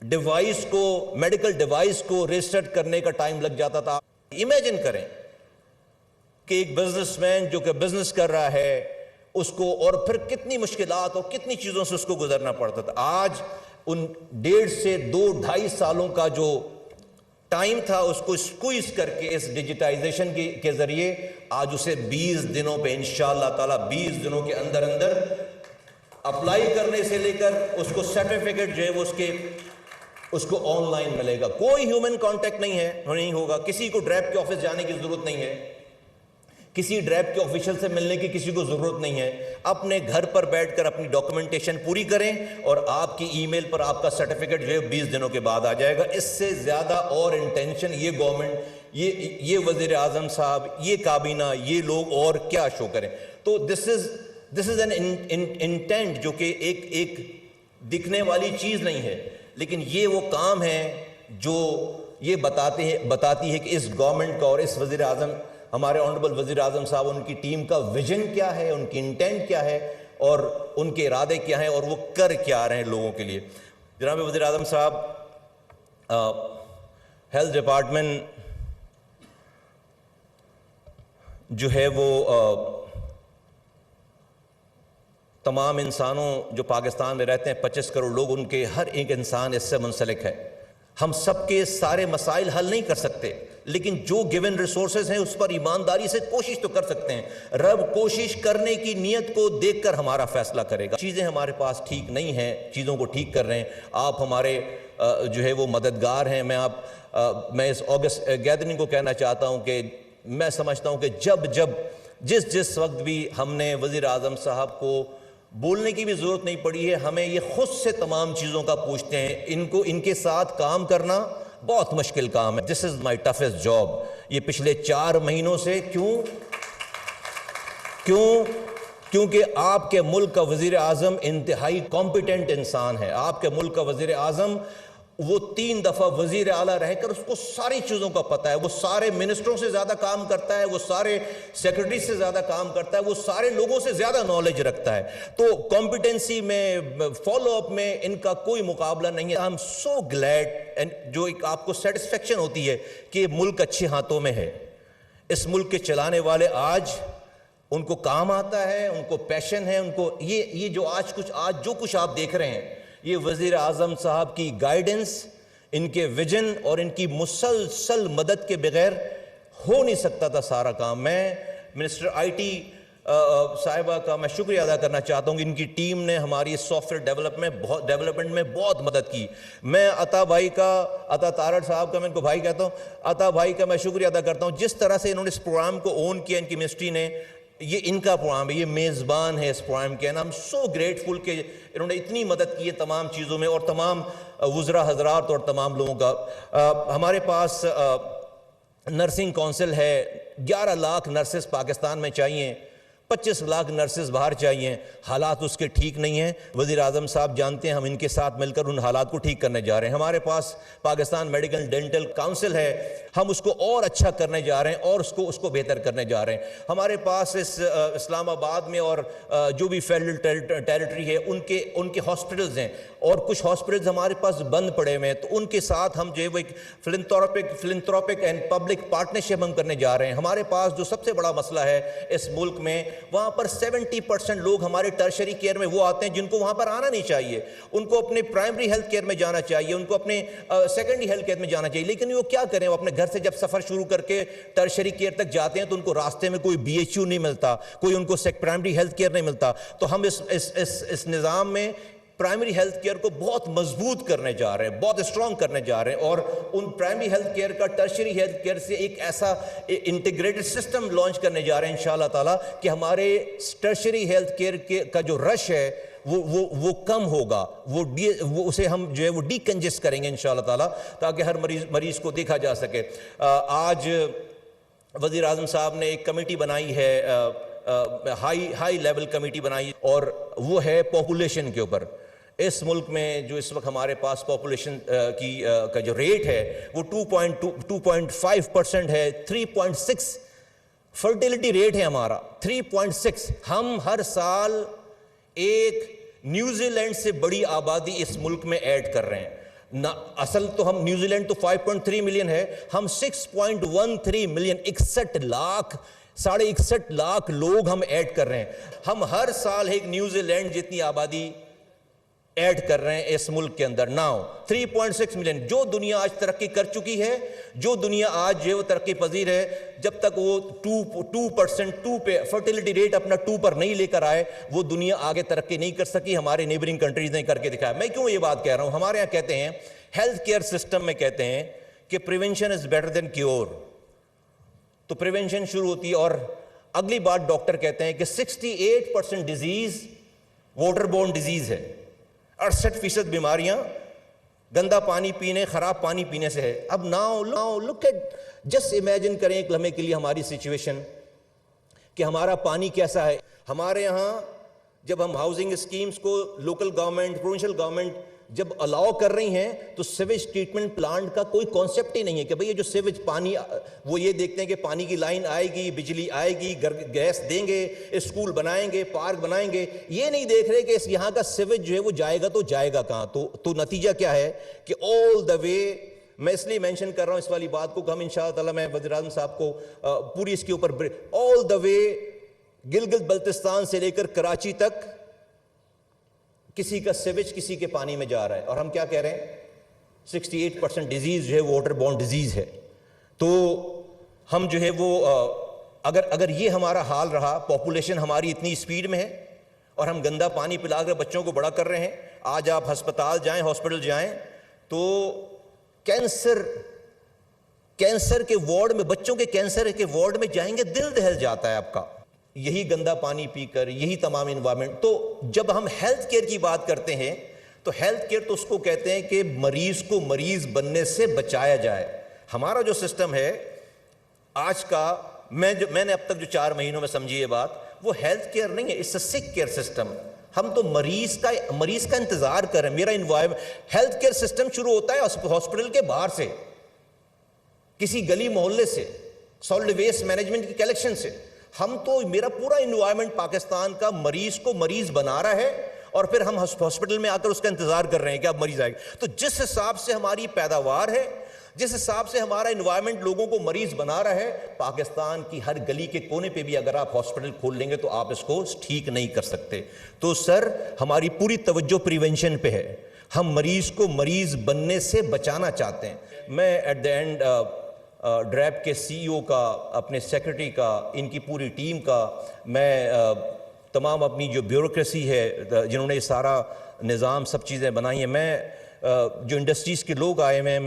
Device کو, medical device کو register کرنے کا ٹائم لگ جاتا تھا. امیجن کریں کہ ایک بزنس مین جو کہ بزنس کر رہا ہے اس کو, اور پھر کتنی مشکلات اور کتنی چیزوں سے اس کو گزرنا پڑتا تھا. آج ان 1.5 سے 2-2.5 سالوں کا جو ٹائم تھا اس کو اسکویز کر کے اس ڈیجیٹائزیشن کے ذریعے آج اسے 20 دنوں پہ انشاءاللہ تعالی 20 دنوں کے اندر اپلائی کرنے سے لے کر اس کو سرٹیفکیٹ جو ہے وہ اس کو آن لائن ملے گا. کوئی ہیومن کانٹیکٹ نہیں ہوگا, کسی کو ڈریپ کے آفس جانے کی ضرورت نہیں ہے, کسی ڈریپ کے آفیشل سے ملنے کی کسی کو ضرورت نہیں ہے. اپنے گھر پر بیٹھ کر اپنی ڈاکومنٹیشن پوری کریں اور آپ کی ای میل پر آپ کا سرٹیفکیٹ جو ہے 20 دنوں کے بعد آ جائے گا. اس سے زیادہ اور انٹینشن یہ گورنمنٹ, یہ وزیر اعظم صاحب, یہ کابینہ, یہ لوگ اور کیا شو کریں. تو دس از این انٹینٹ جو کہ ایک دکھنے والی چیز نہیں ہے, لیکن یہ وہ کام ہے جو یہ بتاتی ہے کہ اس گورنمنٹ کا اور اس وزیر اعظم, ہمارے آنریبل وزیر اعظم صاحب, ان کی ٹیم کا ویژن کیا ہے, ان کی انٹینٹ کیا ہے اور ان کے ارادے کیا ہیں اور وہ کر کیا رہے ہیں لوگوں کے لیے. جناب وزیر اعظم صاحب, ہیلتھ ڈپارٹمنٹ جو ہے وہ تمام انسانوں جو پاکستان میں رہتے ہیں 25 کروڑ لوگ, ان کے ہر ایک انسان اس سے منسلک ہے. ہم سب کے سارے مسائل حل نہیں کر سکتے, لیکن جو گیون ریسورسز ہیں اس پر ایمانداری سے کوشش تو کر سکتے ہیں. رب کوشش کرنے کی نیت کو دیکھ کر ہمارا فیصلہ کرے گا. چیزیں ہمارے پاس ٹھیک نہیں ہیں, چیزوں کو ٹھیک کر رہے ہیں. آپ ہمارے جو ہے وہ مددگار ہیں. میں اس اگست گیدرنگ کو کہنا چاہتا ہوں کہ میں سمجھتا ہوں کہ جس وقت بھی ہم نے وزیر اعظم صاحب کو بولنے کی بھی ضرورت نہیں پڑی ہے, ہمیں یہ خود سے تمام چیزوں کا پوچھتے ہیں. ان کے ساتھ کام کرنا بہت مشکل کام ہے. دس از مائی ٹفسٹ جاب. یہ پچھلے 4 مہینوں سے کیونکہ آپ کے ملک کا وزیر اعظم انتہائی کمپیٹنٹ انسان ہے. آپ کے ملک کا وزیر اعظم وہ 3 دفعہ وزیر اعلیٰ رہ کر اس کو ساری چیزوں کا پتہ ہے. وہ سارے منسٹروں سے زیادہ کام کرتا ہے, وہ سارے سیکرٹری سے زیادہ کام کرتا ہے, وہ سارے لوگوں سے زیادہ نالج رکھتا ہے. تو کمپیٹنسی میں, فالو اپ میں ان کا کوئی مقابلہ نہیں ہے. I'm so glad, جو ایک آپ کو سیٹسفیکشن ہوتی ہے کہ ملک اچھے ہاتھوں میں ہے. اس ملک کے چلانے والے آج ان کو کام آتا ہے, ان کو پیشن ہے, ان کو یہ جو کچھ آپ دیکھ رہے ہیں, یہ وزیر اعظم صاحب کی گائیڈنس, ان کے ویژن اور ان کی مسلسل مدد کے بغیر ہو نہیں سکتا تھا سارا کام. میں منسٹر آئی ٹی صاحبہ کا میں شکریہ ادا کرنا چاہتا ہوں کہ ان کی ٹیم نے ہماری سافٹ ویئر ڈیولپمنٹ میں بہت مدد کی. میں عطا تارڑ صاحب کا, میں ان کو بھائی کہتا ہوں, عطا بھائی کا میں شکریہ ادا کرتا ہوں. جس طرح سے انہوں نے اس پروگرام کو اون کیا, ان کی منسٹری نے, یہ ان کا پروگرام ہے, یہ میزبان ہے اس پروگرام کے. I'm so grateful کہ انہوں نے اتنی مدد کی ہے تمام چیزوں میں, اور تمام وزراء حضرات اور تمام لوگوں کا. ہمارے پاس نرسنگ کونسل ہے, 11 لاکھ نرسز پاکستان میں چاہیے, 25 لاکھ نرسز باہر چاہیے. حالات اس کے ٹھیک نہیں ہیں. وزیر اعظم صاحب جانتے ہیں ہم ان کے ساتھ مل کر ان حالات کو ٹھیک کرنے جا رہے ہیں. ہمارے پاس پاکستان میڈیکل ڈینٹل کاؤنسل ہے, ہم اس کو اور اچھا کرنے جا رہے ہیں اور اس کو بہتر کرنے جا رہے ہیں. ہمارے پاس اس اسلام آباد میں اور جو بھی فیڈرل ٹیریٹری ہے ان کے ہاسپٹلز ہیں, اور کچھ ہاسپٹلز ہمارے پاس بند پڑے ہوئے ہیں. تو ان کے ساتھ ہم جو ہے وہ ایک فلنتھروپک اینڈ پبلک پارٹنرشپ ہم کرنے جا رہے ہیں. ہمارے پاس جو سب سے بڑا مسئلہ ہے اس ملک میں, وہاں پر 70% لوگ ہمارے ٹرشری کیئر میں وہ آتے ہیں جن کو وہاں پر آنا نہیں چاہیے. ان کو اپنے پرائمری ہیلتھ کیئر میں جانا چاہیے, ان کو اپنے سیکنڈری ہیلتھ کیئر میں جانا چاہیے, لیکن وہ کیا کریں, وہ اپنے گھر سے جب سفر شروع کر کے ٹرشری کیئر تک جاتے ہیں تو ان کو راستے میں کوئی BHU نہیں ملتا, کوئی ان کو پرائمری ہیلتھ کیئر نہیں ملتا. تو ہم اس نظام میں پرائمری ہیلتھ کیئر کو بہت مضبوط کرنے جا رہے ہیں, بہت اسٹرانگ کرنے جا رہے ہیں, اور ان پرائمری ہیلتھ کیئر کا ٹرشری ہیلتھ کیئر سے ایک ایسا انٹیگریٹڈ سسٹم لانچ کرنے جا رہے ہیں انشاءاللہ تعالیٰ کہ ہمارے ٹرشری ہیلتھ کیئر کا جو رش ہے وہ کم ہوگا, وہ اسے ہم جو ہے وہ ڈی کنجسٹ کریں گے انشاءاللہ تعالیٰ, تاکہ ہر مریض کو دیکھا جا سکے. آج وزیر اعظم صاحب نے ایک کمیٹی بنائی ہے, ہائی لیول کمیٹی بنائی, اور وہ ہے پاپولیشن کے اوپر. اس ملک میں جو اس وقت ہمارے پاس پاپولیشن کا جو ریٹ ہے وہ 2.5% ہے, 3.6 فرٹیلیٹی ریٹ ہے ہمارا, 3.6. ہم ہر سال ایک نیوزی لینڈ سے بڑی آبادی اس ملک میں ایڈ کر رہے ہیں. اصل تو ہم نیوزی لینڈ تو 5.3 ملین ہے، ہم 6.13 ملین 61 لاکھ لوگ ہم ایڈ کر رہے ہیں. ہم ہر سال ایک نیوزی لینڈ جتنی آبادی ایڈ کر رہے ہیں اس ملک کے اندر. Now 3.6 million. جو دنیا آج ترقی کر چکی ہے، جو دنیا آج جو ترقی پذیر ہے، جب تک وہ 2% پہ فرٹیلیٹی ریٹ اپنا 2 پر نہیں لے کر آئے، وہ دنیا آگے ترقی نہیں کر سکی. ہمارے نیبرنگ کنٹریز نے کر کے دکھایا. میں کیوں یہ بات کہہ رہا ہوں؟ ہمارے یہاں کہتے ہیں ہیلتھ کیئر سسٹم میں کہتے ہیں کہ prevention is better than cure. تو پریونشن شروع ہوتی ہے، اور اگلی بات ڈاکٹر کہتے ہیں کہ 68% ڈیزیز واٹر بورن ڈیزیز ہے. 68% بیماریاں گندا پانی پینے، خراب پانی پینے سے ہے. اب now look at, just imagine کریں ایک لمحے کے لیے ہماری سچویشن کہ ہمارا پانی کیسا ہے. ہمارے یہاں جب ہم ہاؤسنگ اسکیمز کو لوکل گورنمنٹ، پروونشل گورنمنٹ جب الاؤ کر رہی ہیں، تو سیویج ٹریٹمنٹ پلانٹ کا کوئی کانسیپٹ ہی نہیں ہے کہ بھئی یہ جو سیویج پانی، وہ یہ دیکھتے ہیں کہ پانی کی لائن آئے گی، بجلی آئے گی، گیس دیں گے، اسکول بنائیں گے، پارک بنائیں گے. یہ نہیں دیکھ رہے کہ یہاں کا سیویج جو ہے وہ جائے گا تو جائے گا کہاں. تو نتیجہ کیا ہے کہ آل دا وے، میں اس لیے مینشن کر رہا ہوں اس والی بات کو کہ ہم انشاءاللہ تعالی، میں وزیر اعظم صاحب کو پوری اس کے اوپر آل دا وے گلگت بلتستان سے لے کر کراچی تک کسی کا سیویج کسی کے پانی میں جا رہا ہے. اور ہم کیا کہہ رہے ہیں؟ 68% ڈیزیز جو ہے واٹر بورن ڈیزیز ہے. تو ہم جو ہے وہ اگر یہ ہمارا حال رہا، پاپولیشن ہماری اتنی اسپیڈ میں ہے اور ہم گندا پانی پلا کر بچوں کو بڑا کر رہے ہیں. آج آپ ہسپتال جائیں، ہاسپٹل جائیں تو کینسر کے وارڈ میں، بچوں کے کینسر کے وارڈ میں جائیں گے، دل دہل جاتا ہے آپ کا، یہی گندا پانی پی کر، یہی تمام انوائرمنٹ. تو جب ہم ہیلتھ کیئر کی بات کرتے ہیں تو ہیلتھ کیئر تو اس کو کہتے ہیں کہ مریض کو مریض بننے سے بچایا جائے. ہمارا جو سسٹم ہے آج کا، میں نے اب تک جو 4 مہینوں میں سمجھی یہ بات، وہ ہیلتھ کیئر نہیں ہے، اٹس اے سک کیئر سسٹم. ہم تو مریض کا انتظار کر رہے ہیں. میرا انوائرمنٹ، ہیلتھ کیئر سسٹم شروع ہوتا ہے ہاسپٹل کے باہر سے، کسی گلی محلے سے، سالڈ ویسٹ مینجمنٹ کی کلیکشن سے. ہم تو، میرا پورا انوائرمنٹ پاکستان کا مریض کو مریض بنا رہا ہے، اور پھر ہم ہاسپٹل میں آ کر اس کا انتظار کر رہے ہیں کہ اب مریض آئے گا. تو جس حساب سے ہماری پیداوار ہے، جس حساب سے ہمارا انوائرمنٹ لوگوں کو مریض بنا رہا ہے، پاکستان کی ہر گلی کے کونے پہ بھی اگر آپ ہاسپٹل کھول لیں گے تو آپ اس کو ٹھیک نہیں کر سکتے. تو سر، ہماری پوری توجہ پریونشن پہ ہے. ہم مریض کو مریض بننے سے بچانا چاہتے ہیں. میں ایٹ دا اینڈ ڈریپ کے سی ای او کا، اپنے سیکرٹری کا، ان کی پوری ٹیم کا، میں تمام اپنی جو بیوروکریسی ہے جنہوں نے یہ سارا نظام، سب چیزیں بنائی ہیں، میں جو انڈسٹریز کے لوگ آئے ہوئے ہیں،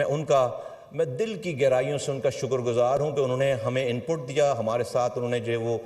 میں دل کی گہرائیوں سے ان کا شکر گزار ہوں کہ انہوں نے ہمیں انپٹ دیا، ہمارے ساتھ انہوں نے جو وہ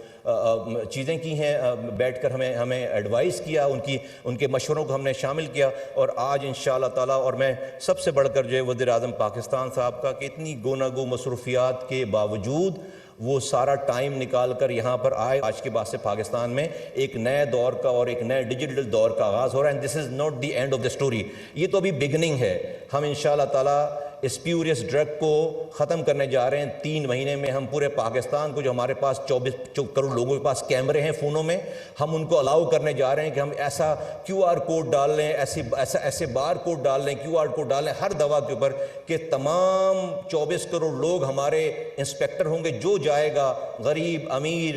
چیزیں کی ہیں، بیٹھ کر ہمیں ایڈوائز کیا، ان کے مشوروں کو ہم نے شامل کیا. اور آج انشاءاللہ تعالیٰ، اور میں سب سے بڑھ کر جو ہے وزیر اعظم پاکستان صاحب کا، کہ اتنی گوناگو مصروفیات کے باوجود وہ سارا ٹائم نکال کر یہاں پر آئے. آج کے بعد سے پاکستان میں ایک نئے دور کا اور ایک نئے ڈیجیٹل دور کا آغاز ہو رہا ہے. And this is not the end of the story. یہ تو ابھی بگننگ ہے. ہم انشاءاللہ تعالیٰ اسپیوریس ڈرگ کو ختم کرنے جا رہے ہیں. 3 مہینے میں ہم پورے پاکستان کو، جو ہمارے پاس 24 کروڑ لوگوں کے پاس کیمرے ہیں فونوں میں، ہم ان کو الاؤ کرنے جا رہے ہیں کہ ہم ایسا QR کوڈ ڈال لیں، ایسے بار کوڈ ڈال لیں، QR کوڈ ڈالیں ہر دوا کے اوپر، کہ تمام 24 کروڑ لوگ ہمارے انسپیکٹر ہوں گے. جو جائے گا، غریب، امیر،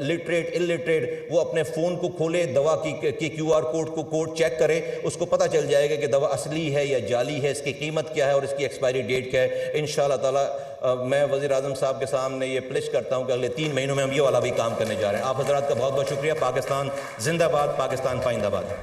لٹریٹ، الٹریٹ، وہ اپنے فون کو کھولے، دوا کی QR کوڈ چیک کرے، اس کو پتہ چل جائے گا کہ دوا اصلی ہے یا جعلی ہے، اس کی قیمت کیا ہے اور اس کی ایکسپائری ڈیٹ کیا ہے. انشاءاللہ تعالیٰ میں وزیر اعظم صاحب کے سامنے یہ پلش کرتا ہوں کہ اگلے 3 مہینوں میں ہم یہ والا بھی کام کرنے جا رہے ہیں. آپ حضرات کا بہت بہت شکریہ. پاکستان زندہ باد، پاکستان پائندہ باد.